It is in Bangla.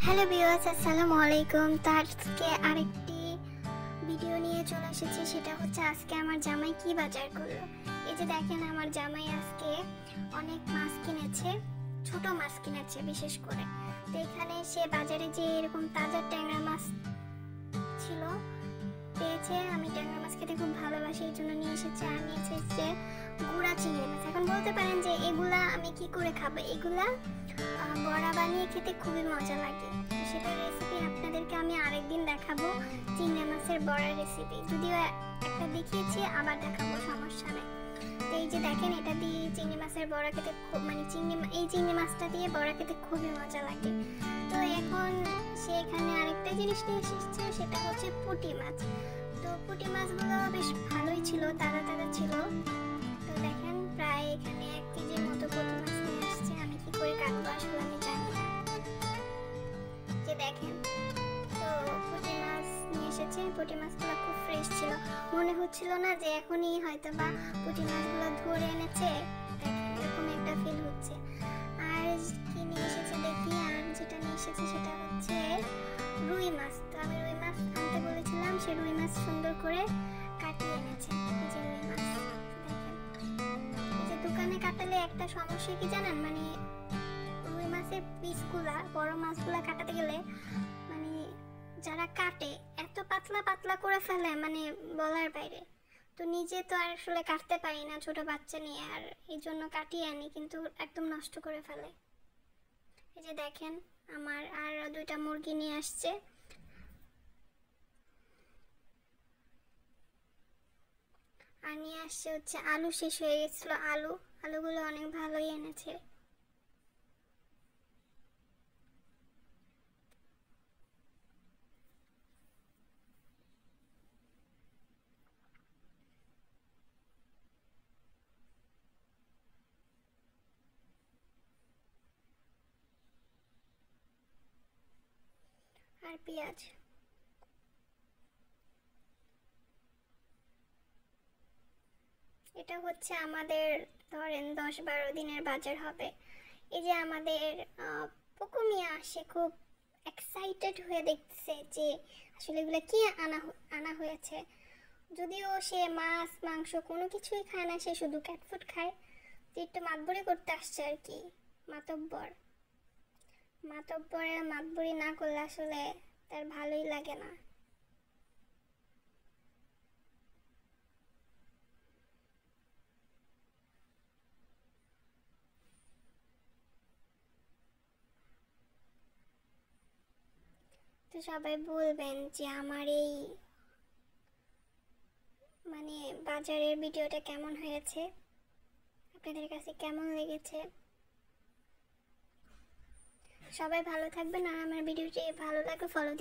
হ্যালো ভিউয়ার্স, আসসালামু আলাইকুম। তো আজকে আরেকটি ভিডিও নিয়ে চলে এসেছি। সেটা হচ্ছে আজকে আমার জামাই কি বাজার করলো। এই যে দেখেন, আমার জামাই আজকে অনেক মাছ কিনেছে, ছোট মাছ কিনেছে বিশেষ করে। তো এখানে সে বাজারে যে এরকম তাজা ট্যাংরা মাছ ছিল পেয়েছে। আমি ট্যাংরা মাছ খেতে খুব ভালোবাসি, এই জন্য নিয়ে এসেছে। আর নিয়ে এসেছে গুঁড়া চিংড়ি মাছ। এখন বলতে পারেন যে এগুলা আমি কি করে খাবো, এগুলা বড়া বানিয়ে খেতে খুবই মজা লাগে। সেটার রেসিপি আপনাদেরকে আমি আরেকদিন দেখাবো। চিংড়ি মাছের বড়ার রেসিপি যদিও একটা দেখিয়েছি, আবার দেখাবো, সমস্যা নেই। তো এই যে দেখেন, এটা দিয়ে চিংড়ি মাছের বড়া খেতে খুব এই চিংড়ি মাছটা দিয়ে বড়া খেতে খুবই মজা লাগে। তো এখন সে এখানে আরেকটা জিনিস নিয়ে এসেছে, সেটা হচ্ছে পুঁটি মাছ। তো পুঁটি মাছগুলো বেশ ভালোই ছিল, তাজা তাজা ছিল। তো দেখেন, প্রায় এখানে 1 কেজির মতো পুঁটি মাছ নিয়ে আসছে। আমি কি করে কাটবো আসলে আমি জানি না। যে দেখেন, তো পুঁটি মাছ নিয়ে এসেছে। পুঁটি মাছগুলো খুব ফ্রেশ ছিল, মনে হচ্ছিল না যে এখনই হয়তো বা পুঁটি মাছগুলো ধরে এনেছে। দেখেন, এরকম একটা ফিল হচ্ছে। আর কি নিয়ে এসেছে দেখি। আর যেটা নিয়ে এসেছে সেটা হচ্ছে রুই মাছ। তো আমি রুই মাছ আনতে বলেছিলাম, সে রুই মাছ সুন্দর করে কাটিয়ে এনেছে। এই যে রুই মাছ দেখেন। এই যে দোকানে কাটালে একটা সমস্যা কি জানেন, মানে রুই মাছের পিসগুলা, বড় মাছগুলা কাটাতে গেলে মানে যারা কাটে এত পাতলা পাতলা করে ফেলে, মানে বলার বাইরে। তো নিজে তো আর আসলে কাটতে পারি না ছোট বাচ্চা নিয়ে, আর এই জন্য কাটিয়ে আনি, কিন্তু একদম নষ্ট করে ফেলে। এই যে দেখেন, আমার আর 2টা মুরগি নিয়ে আসছে। আর নিয়ে আসছে হচ্ছে আলু, শেষ হয়ে গেছিল আলুগুলো অনেক ভালোই এনেছে। আর পেঁয়াজ। এটা হচ্ছে আমাদের ধরেন 10-12 দিনের বাজার হবে। এই যে আমাদের পুকু মিয়া আসে, খুব এক্সাইটেড হয়ে দেখতেছে যে আসলে এগুলো কি আনা হয়েছে। যদিও সে মাছ মাংস কোনো কিছুই খায় না, সে শুধু ক্যাটফুড খায়। যে একটু মাতবরি করতে আসছে আর কি। মাতব্বরের মাতবরি না করলে আসলে তার ভালোই লাগে না। তো সবাই বলবেন যে আমার এই মানে বাজারের ভিডিওটা কেমন হয়েছে, আপনাদের কাছে কেমন লেগেছে। সবাই ভালো থাকবেন, আর আমার ভিডিওটি ভালো লাগলে ফলো